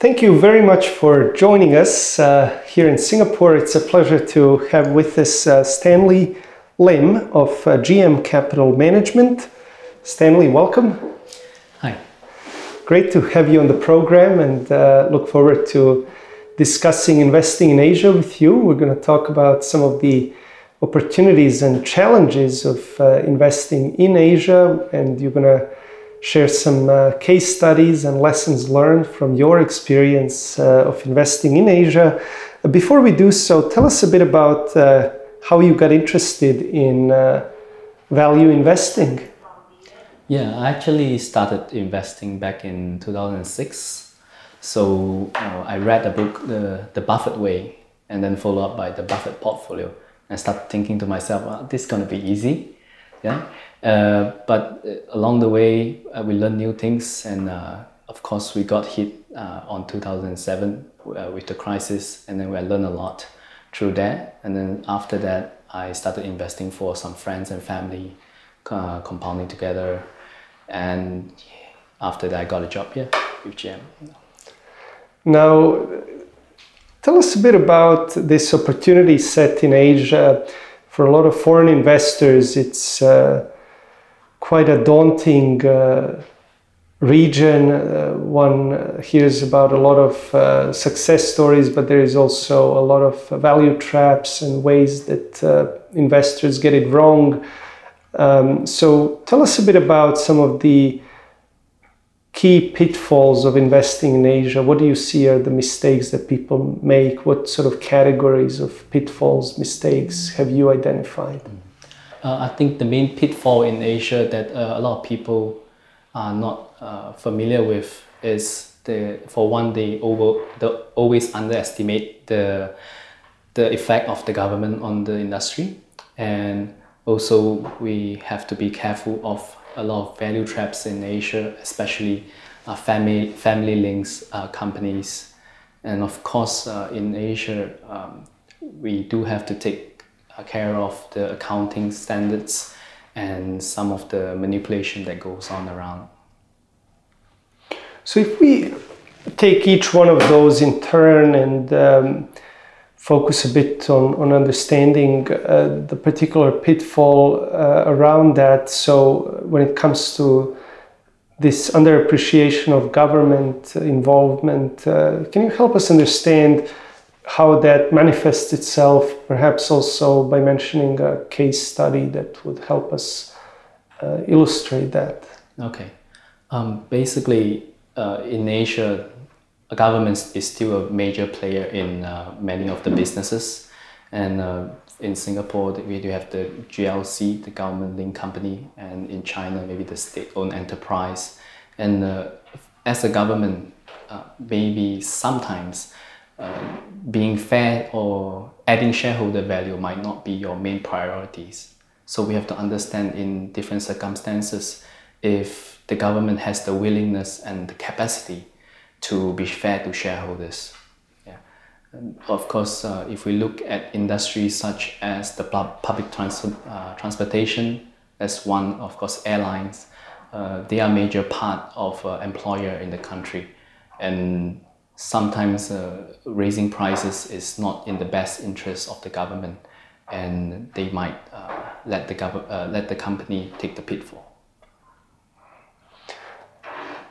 Thank you very much for joining us here in Singapore. It's a pleasure to have with us Stanley Lim of GM Capital Management. Stanley, welcome. Hi. Great to have you on the program, and look forward to discussing investing in Asia with you. We're going to talk about some of the opportunities and challenges of investing in Asia, and you're going to share some case studies and lessons learned from your experience of investing in Asia. Before we do so, tell us a bit about how you got interested in value investing. Yeah, I actually started investing back in 2006. So I read the book, The Buffett Way, and then followed up by the Buffett Portfolio. I started thinking to myself, well, this is going to be easy. Yeah. But along the way, we learned new things, and of course we got hit on 2007 with the crisis, and then I learned a lot through that. And then after that, I started investing for some friends and family, compounding together, and after that I got a job here with GM. Now, tell us a bit about this opportunity set in Asia. For a lot of foreign investors, it's quite a daunting region. One hears about a lot of success stories, but there is also a lot of value traps and ways that investors get it wrong. So tell us a bit about some of the key pitfalls of investing in Asia. What do you see are the mistakes that people make? What sort of categories of pitfalls, mistakes have you identified? I think the main pitfall in Asia that a lot of people are not familiar with is they always underestimate the effect of the government on the industry, and also we have to be careful of a lot of value traps in Asia, especially family links companies, and of course in Asia we do have to take care of the accounting standards and some of the manipulation that goes on around. So if we take each one of those in turn and focus a bit on understanding the particular pitfall around that. So when it comes to this underappreciation of government involvement, can you help us understand how that manifests itself, perhaps also by mentioning a case study that would help us illustrate that? Okay. Basically, in Asia, a government is still a major player in many of the businesses, and in Singapore we do have the GLC, the government-linked company, and in China maybe the state-owned enterprise. And as a government, maybe sometimes being fair or adding shareholder value might not be your main priorities. So we have to understand in different circumstances if the government has the willingness and the capacity to be fair to shareholders. Yeah. And of course, if we look at industries such as the public transportation, that's one, of course, airlines. They are a major part of employer in the country, and sometimes raising prices is not in the best interest of the government, and they might let the company take the pitfall.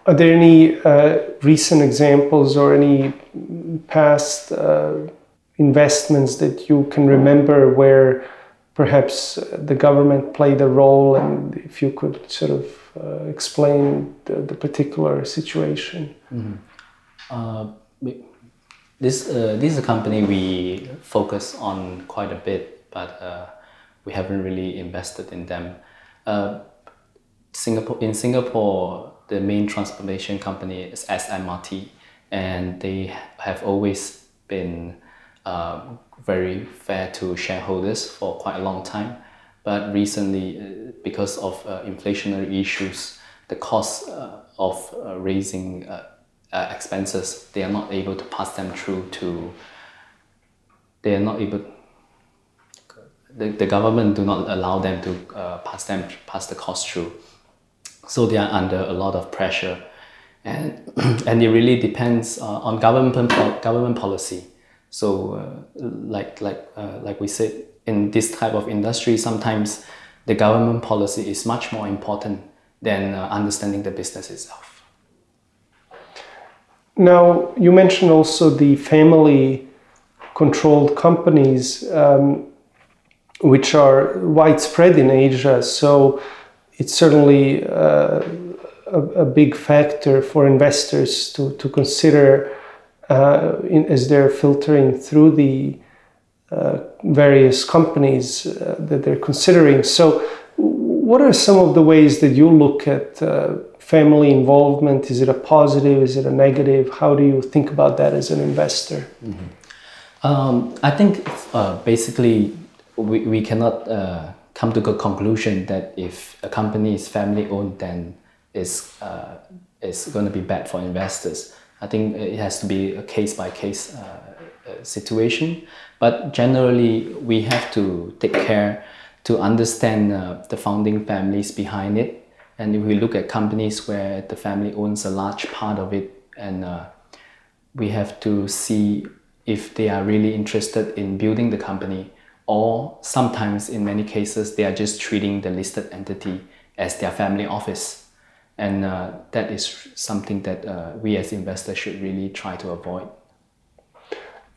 Are there any recent examples or any past investments that you can remember where perhaps the government played a role, and if you could sort of explain the particular situation? Mm-hmm. This is a company we focus on quite a bit, but we haven't really invested in them. In Singapore, the main transportation company is SMRT, and they have always been very fair to shareholders for quite a long time. But recently, because of inflationary issues, the cost of raising expenses, they are not able to pass them through to. They are not able. The government do not allow them to pass the cost through. So they are under a lot of pressure, and and it really depends on government policy. So like we said, in this type of industry, sometimes the government policy is much more important than understanding the business itself. Now, you mentioned also the family-controlled companies, which are widespread in Asia. So it's certainly a big factor for investors to consider as they're filtering through the various companies that they're considering. So what are some of the ways that you look at family involvement? Is it a positive? Is it a negative? How do you think about that as an investor? I think basically we cannot come to a conclusion that if a company is family owned, then it's going to be bad for investors. I think it has to be a case by case situation, but generally we have to take care to understand the founding families behind it. And if we look at companies where the family owns a large part of it, and we have to see if they are really interested in building the company, or sometimes in many cases they are just treating the listed entity as their family office. And that is something that we as investors should really try to avoid.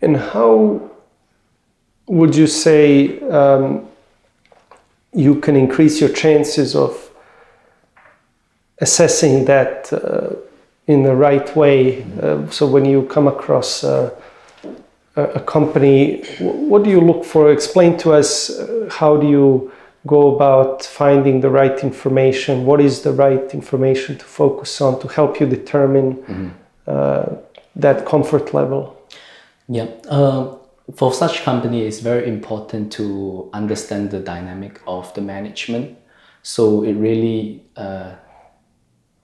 And how would you say you can increase your chances of assessing that in the right way? So when you come across a company, what do you look for? Explain to us, how do you go about finding the right information? What is the right information to focus on to help you determine that comfort level? Yeah, for such company, it's very important to understand the dynamic of the management. So it really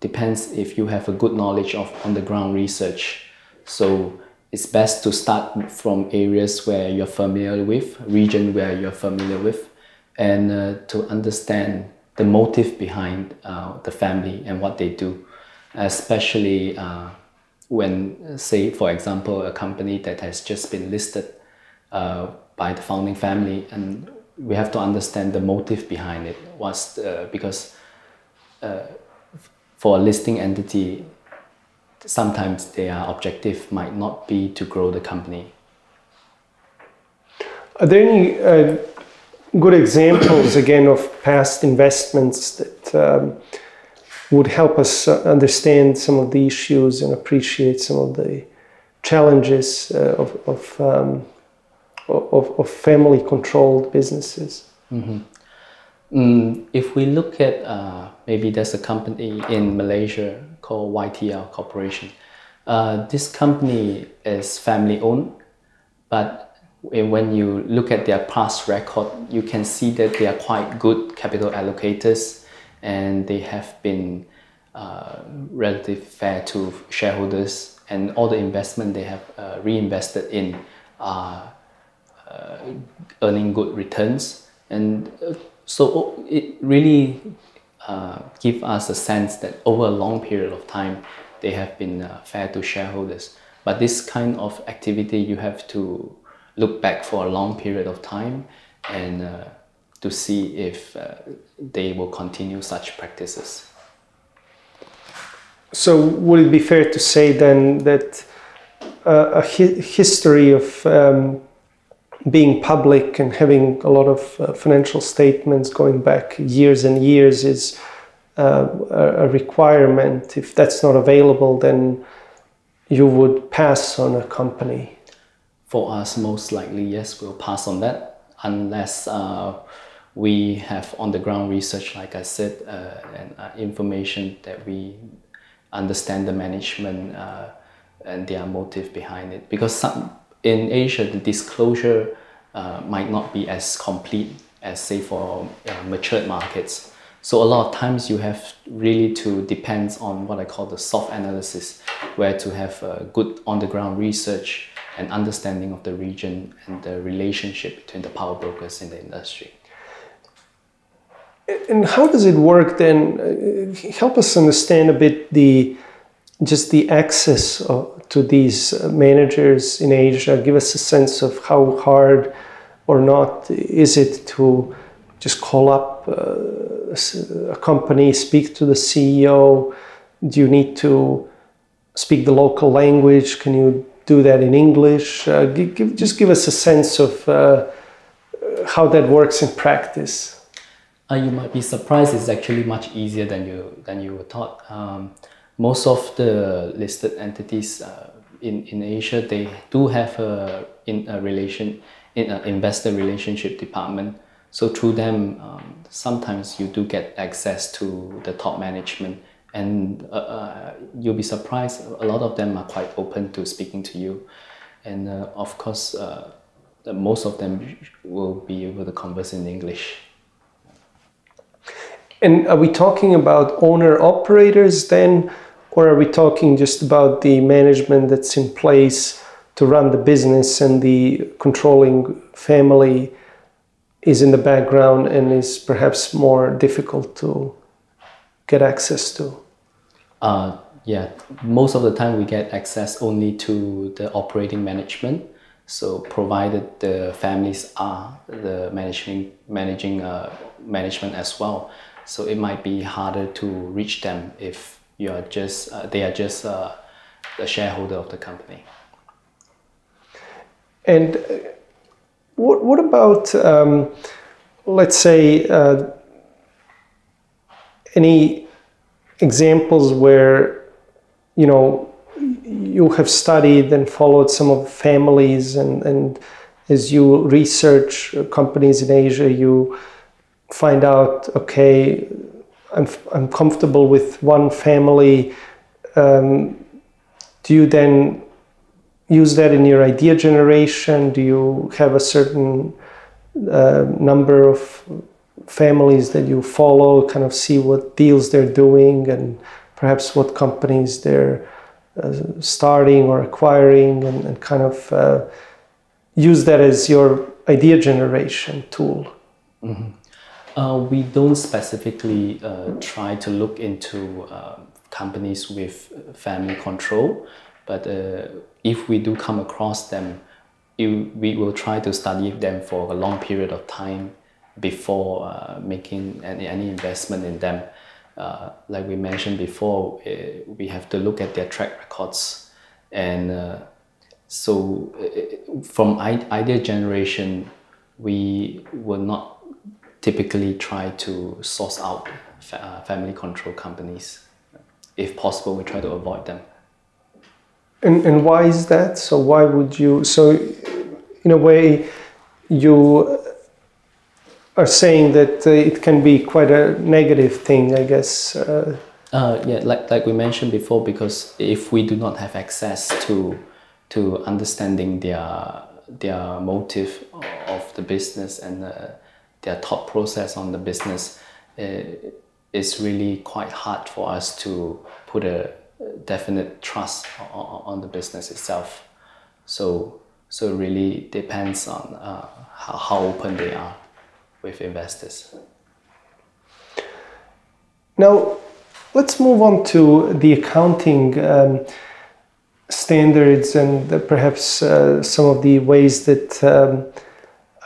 depends if you have a good knowledge of on-the-ground research. So it's best to start from areas where you're familiar with, region where you're familiar with, and to understand the motive behind the family and what they do, especially when, say, for example, a company that has just been listed by the founding family, and we have to understand the motive behind it. Because for a listing entity, sometimes their objective might not be to grow the company. Are there any good examples, again, of past investments that would help us understand some of the issues and appreciate some of the challenges of family-controlled businesses? If we look at, maybe there's a company in Malaysia called YTL Corporation. This company is family-owned, but when you look at their past record, you can see that they are quite good capital allocators, and they have been relatively fair to shareholders, and all the investment they have reinvested in are earning good returns. And so it really gives us a sense that over a long period of time they have been fair to shareholders. But this kind of activity, you have to look back for a long period of time and to see if they will continue such practices. So would it be fair to say then that a history of being public and having a lot of financial statements going back years and years is a requirement? If that's not available, then you would pass on a company? For us, most likely, yes, we'll pass on that, unless we have on-the-ground research, like I said, and information that we understand the management and their motive behind it. Because in Asia, the disclosure might not be as complete as, say, for matured markets. So a lot of times you have really to depend on what I call the soft analysis, where to have good on-the-ground research and understanding of the region and the relationship between the power brokers in the industry. And how does it work then? Help us understand a bit the just the access to these managers in Asia? Give us a sense of how hard or not is it to just call up a company, speak to the CEO? Do you need to speak the local language? Can you do that in English? Just give us a sense of how that works in practice. You might be surprised. It's actually much easier than you were thought. Most of the listed entities in Asia, they do have an investor relationship department. So through them, sometimes you do get access to the top management, and you'll be surprised. A lot of them are quite open to speaking to you, and of course, most of them will be able to converse in English. And are we talking about owner-operators then, or are we talking just about the management that's in place to run the business and the controlling family is in the background and is perhaps more difficult to get access to? Yeah, most of the time we get access only to the operating management. So provided the families are the management as well. So it might be harder to reach them if they are just the shareholder of the company. And what about, let's say, any examples where, you know, you have studied and followed some of the families, and as you research companies in Asia, you find out, okay, I'm comfortable with one family. Do you then use that in your idea generation? Do you have a certain number of families that you follow, kind of see what deals they're doing and perhaps what companies they're starting or acquiring, and kind of use that as your idea generation tool? Mm-hmm. We don't specifically try to look into companies with family control, but if we do come across them, we will try to study them for a long period of time before making any investment in them. Like we mentioned before, we have to look at their track records, and so from idea generation, we will not typically try to source out family control companies. If possible, we try to avoid them. And why is that? So why would you? So in a way, you are saying that it can be quite a negative thing, I guess. Yeah, like we mentioned before, because if we do not have access to understanding their motive of the business and their thought process on the business, it's really quite hard for us to put a definite trust on the business itself. So it really depends on how open they are with investors. Now, let's move on to the accounting standards and perhaps some of the ways that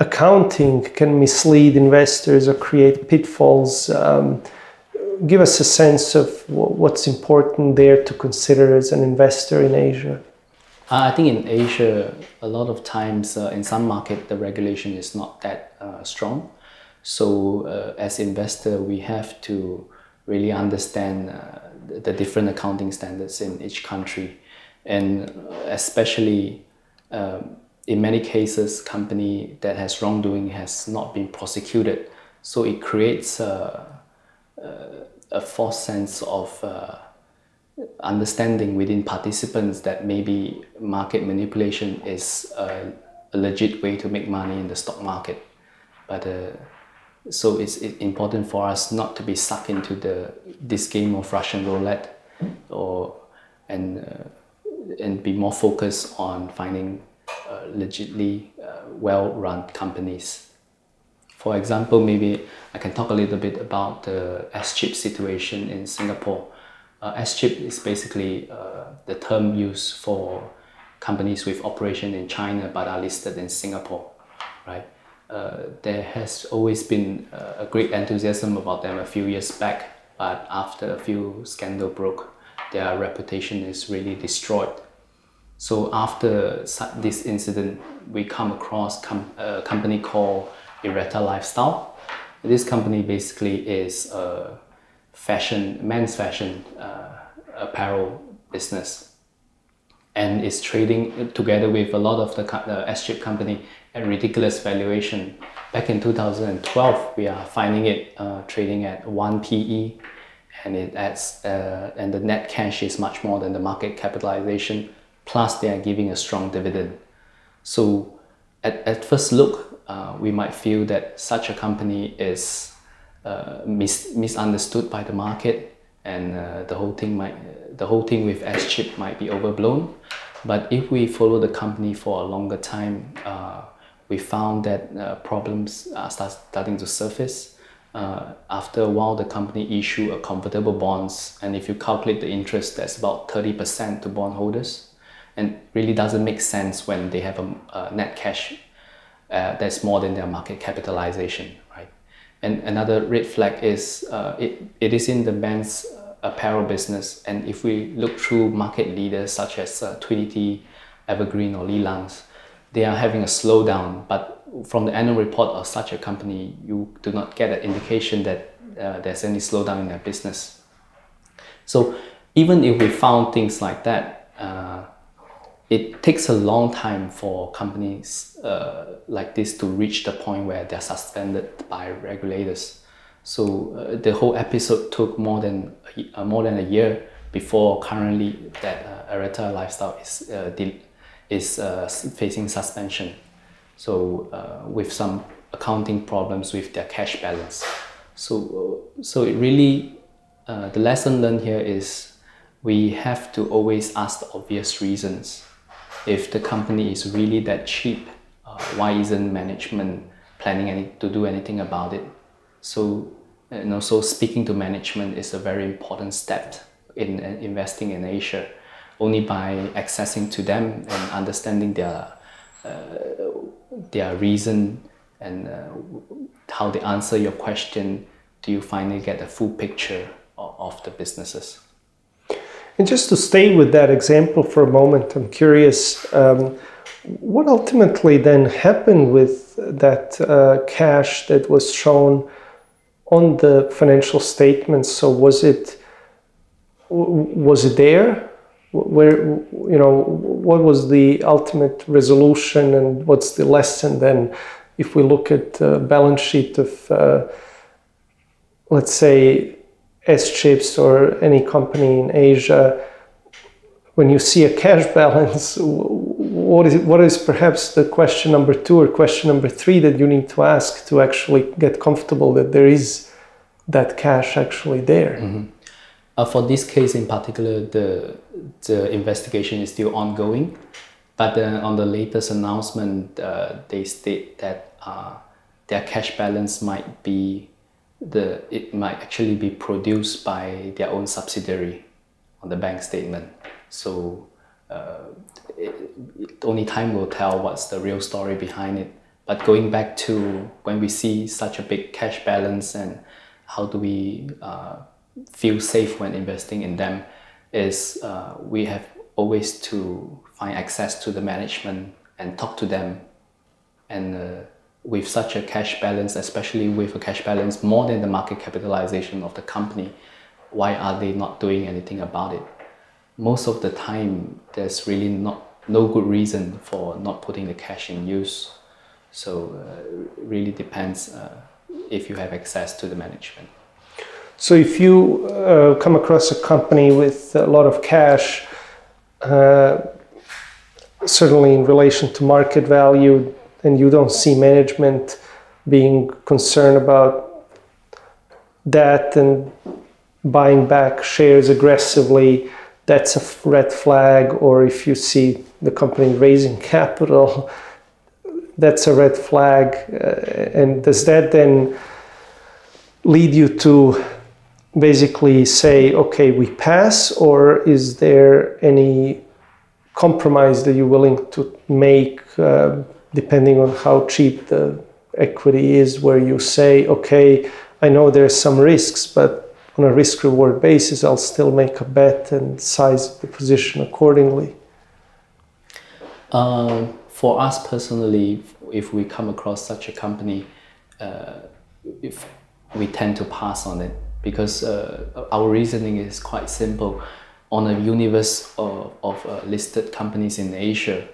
accounting can mislead investors or create pitfalls. Give us a sense of what's important there to consider as an investor in Asia. I think in Asia, a lot of times in some market, the regulation is not that strong. So as investor, we have to really understand the different accounting standards in each country. And especially in many cases, company that has wrongdoing has not been prosecuted. So it creates a false sense of understanding within participants that maybe market manipulation is a legit way to make money in the stock market. But so it's important for us not to be sucked into this game of Russian roulette, and be more focused on finding legitly well-run companies. For example, maybe I can talk a little bit about the S-chip situation in Singapore. S-chip is basically the term used for companies with operation in China but are listed in Singapore, right? There has always been a great enthusiasm about them a few years back, but after a few scandals broke, their reputation is really destroyed. So after this incident, we come across a company called Laureate Lifestyle. This company basically is a men's fashion apparel business, and is trading together with a lot of the S-chip company at ridiculous valuation. Back in 2012, we are finding it trading at 1 PE, and and the net cash is much more than the market capitalization. Plus, they are giving a strong dividend. So, at first look, we might feel that such a company is misunderstood by the market, and the whole thing with S-chip might be overblown. But if we follow the company for a longer time, we found that problems are starting to surface. After a while, the company issue a convertible bonds, and if you calculate the interest, that's about 30% to bondholders, and really doesn't make sense when they have a net cash that's more than their market capitalization, right? And another red flag is it is in the men's apparel business, and if we look through market leaders such as Trinity, Evergreen or Lilangs, they are having a slowdown, but from the annual report of such a company, you do not get an indication that there's any slowdown in their business. So even if we found things like that, it takes a long time for companies like this to reach the point where they're suspended by regulators. So the whole episode took more than a year before currently that Laureate Lifestyle is facing suspension. So with some accounting problems with their cash balance. So it really, the lesson learned here is we have to always ask the obvious reasons. If the company is really that cheap, why isn't management planning to do anything about it? So, so speaking to management is a very important step in investing in Asia. Only by accessing to them and understanding their reason and how they answer your question, do you finally get a full picture of the businesses. And just to stay with that example for a moment, I'm curious, what ultimately then happened with that cash that was shown on the financial statements? So was it there? Where, what was the ultimate resolution, and what's the lesson then if we look at the balance sheet of, let's say, S-chips or any company in Asia? When you see a cash balance, what is perhaps the question number 2 or question number 3 that you need to ask to actually get comfortable that there is that cash actually there? Mm-hmm. For this case in particular, the investigation is still ongoing, but on the latest announcement, they state that their cash balance might actually be produced by their own subsidiary on the bank statement. So only time will tell what's the real story behind it. But going back to when we see such a big cash balance and how do we feel safe when investing in them, is we have always to find access to the management and talk to them. And with such a cash balance, especially with a cash balance more than the market capitalization of the company, why are they not doing anything about it? Most of the time, there's really no good reason for not putting the cash in use. So it really depends if you have access to the management. So if you come across a company with a lot of cash, certainly in relation to market value, and you don't see management being concerned about that and buying back shares aggressively, that's a red flag. Or if you see the company raising capital, that's a red flag. And does that then lead you to basically say, okay, we pass, or is there any compromise that you're willing to make depending on how cheap the equity is, where you say, okay, I know there's some risks, but on a risk-reward basis, I'll still make a bet and size the position accordingly? For us personally, if we come across such a company, if we tend to pass on it, because our reasoning is quite simple. On a universe of listed companies in Asia,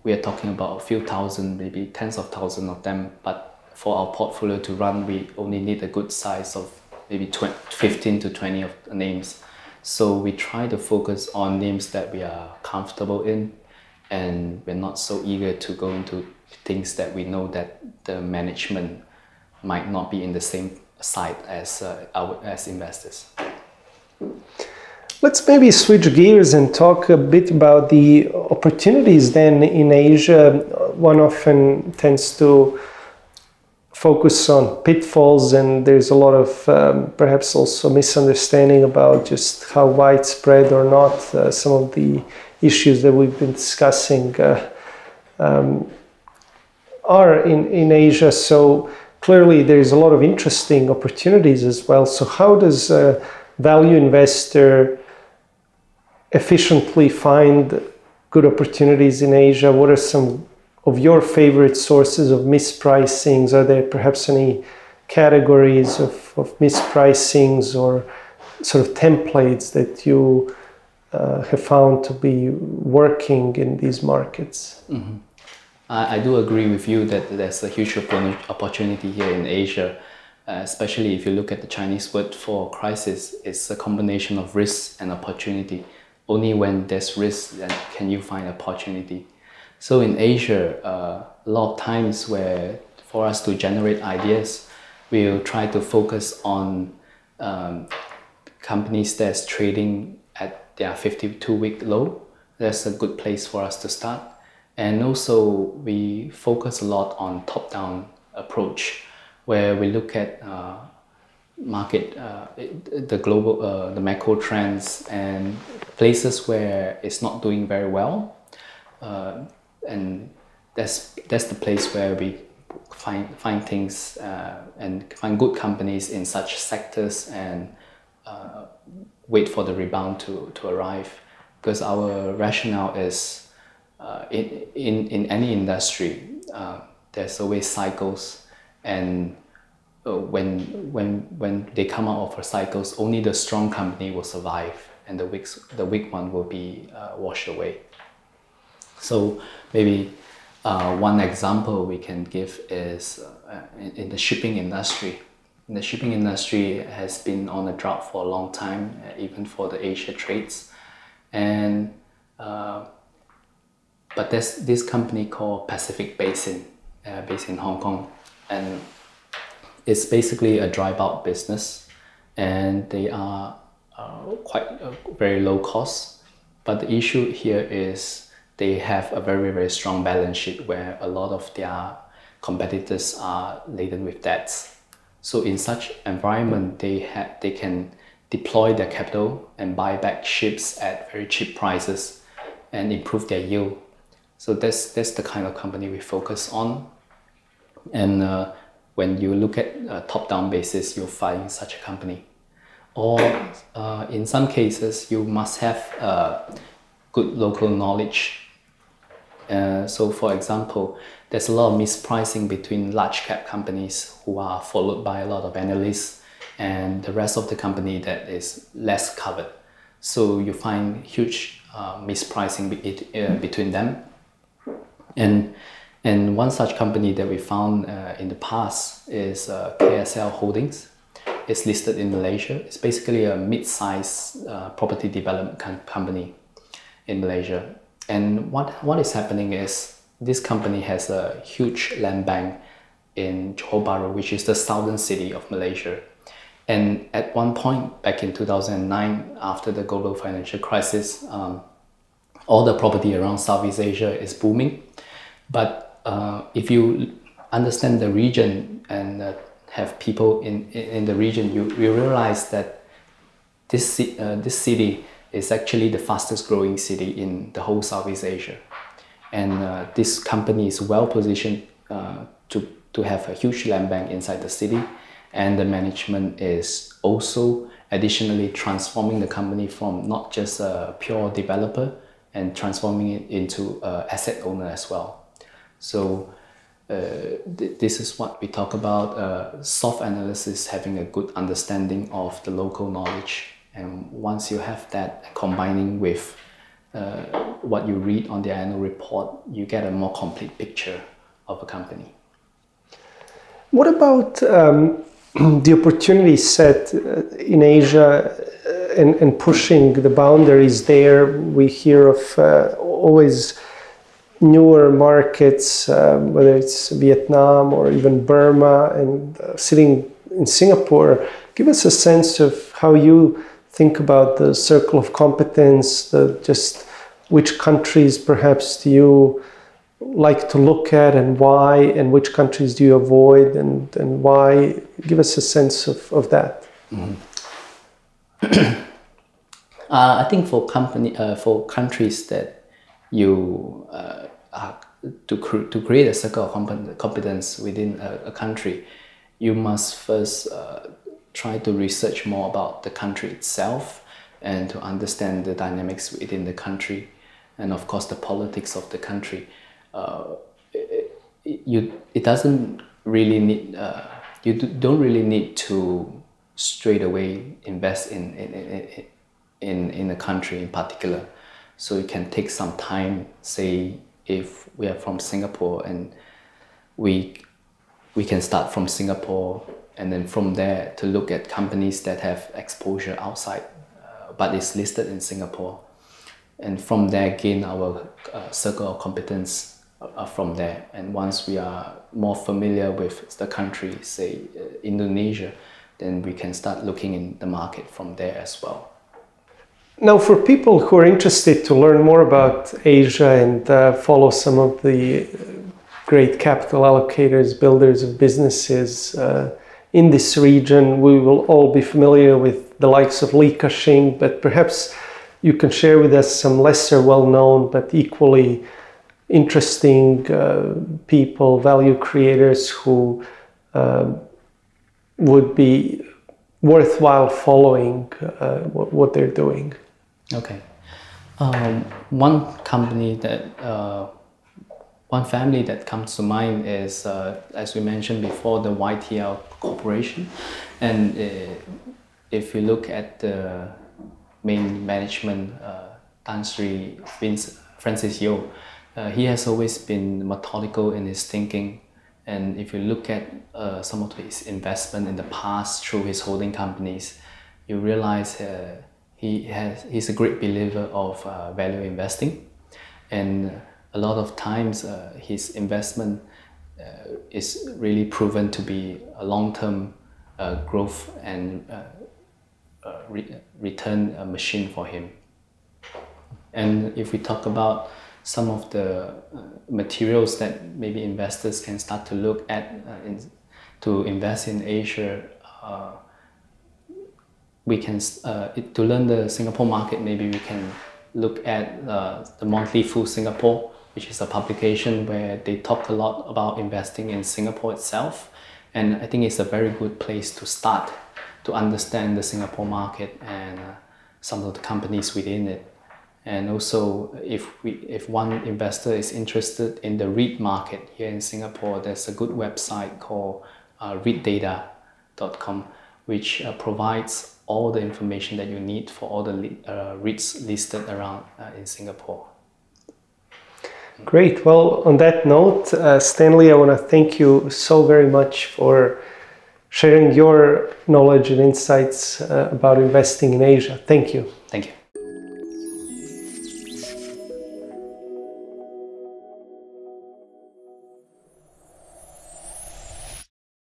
we are talking about a few thousand, maybe tens of thousands of them, but for our portfolio to run, we only need a good size of maybe 15 to 20 of the names. So we try to focus on names that we are comfortable in, and we're not so eager to go into things that we know that the management might not be in the same side as investors. Let's maybe switch gears and talk a bit about the opportunities then in Asia. One often tends to focus on pitfalls, and there's a lot of perhaps also misunderstanding about just how widespread or not some of the issues that we've been discussing are in Asia. So clearly there's a lot of interesting opportunities as well. So how does a value investor efficiently find good opportunities in Asia? What are some of your favorite sources of mispricings? Are there perhaps any categories of mispricings or sort of templates that you have found to be working in these markets? Mm-hmm. I do agree with you that there's a huge opportunity here in Asia, especially if you look at the Chinese word for crisis. It's a combination of risk and opportunity. Only when there's risk then can you find opportunity. So in Asia, a lot of times where for us to generate ideas, we'll try to focus on companies that's trading at their 52-week low. That's a good place for us to start. And also we focus a lot on top-down approach, where we look at market, the global, the macro trends and places where it's not doing very well, and that's the place where we find things and find good companies in such sectors and wait for the rebound to arrive. Because our rationale is in any industry, there's always cycles, and when they come out of a cycles, only the strong company will survive, and the weak one will be washed away. So maybe one example we can give is in the shipping industry. The shipping industry has been on a drought for a long time, even for the Asia trades, and but there's this company called Pacific Basin, based in Hong Kong, and it's basically a dry bulk business, and they are quite very low cost. But the issue here is they have a very, very strong balance sheet where a lot of their competitors are laden with debts. So in such environment, they can deploy their capital and buy back ships at very cheap prices and improve their yield. So that's the kind of company we focus on. And when you look at a top-down basis, you'll find such a company. Or in some cases, you must have good local knowledge. So for example, there's a lot of mispricing between large cap companies who are followed by a lot of analysts and the rest of the company that is less covered. So you find huge mispricing between them. And one such company that we found in the past is KSL Holdings. It's listed in Malaysia. It's basically a mid-sized property development company in Malaysia. And what is happening is this company has a huge land bank in Johor Bahru, which is the southern city of Malaysia. And at one point back in 2009, after the global financial crisis, all the property around Southeast Asia is booming. But if you understand the region and have people in the region, you realize that this city is actually the fastest growing city in the whole Southeast Asia. And this company is well positioned to have a huge land bank inside the city, and the management is also additionally transforming the company from not just a pure developer and transforming it into an asset owner as well. So this is what we talk about, soft analysis, having a good understanding of the local knowledge. And once you have that, combining with what you read on the annual report, you get a more complete picture of a company. What about the opportunity set in Asia and pushing the boundaries there? We hear of always newer markets, whether it's Vietnam or even Burma, and sitting in Singapore. Give us a sense of how you think about the circle of competence, just which countries perhaps do you like to look at and why, and which countries do you avoid and why? Give us a sense of that. Mm-hmm. I think for countries that you to create a circle of competence within a country, you must first try to research more about the country itself and to understand the dynamics within the country, and of course the politics of the country. It doesn't really need, you don't really need to straight away invest in a country in particular. So you can take some time. Say if we are from Singapore, and we can start from Singapore, and then from there to look at companies that have exposure outside, but is listed in Singapore, and from there gain our circle of competence from there. And once we are more familiar with the country, say Indonesia, then we can start looking in the market from there as well. Now, for people who are interested to learn more about Asia and follow some of the great capital allocators, builders of businesses in this region, we will all be familiar with the likes of Li Ka-shing, but perhaps you can share with us some lesser well-known but equally interesting people, value creators who would be worthwhile following what they're doing. Okay. One company that, one family that comes to mind is, as we mentioned before, the YTL Corporation. And if you look at the main management, Francis Yeo, he has always been methodical in his thinking. And if you look at some of his investment in the past through his holding companies, you realize he's a great believer of value investing. And a lot of times his investment is really proven to be a long-term growth and return machine for him. And if we talk about some of the materials that maybe investors can start to look at to invest in Asia, we can to learn the Singapore market. Maybe we can look at the Monthly Fool Singapore, which is a publication where they talk a lot about investing in Singapore itself, and I think it's a very good place to start to understand the Singapore market and some of the companies within it. And also, if one investor is interested in the REIT market here in Singapore, there's a good website called REITdata.com, which provides all the information that you need for all the REITs listed around in Singapore. Great. Well, on that note, Stanley, I want to thank you so very much for sharing your knowledge and insights about investing in Asia. Thank you. Thank you.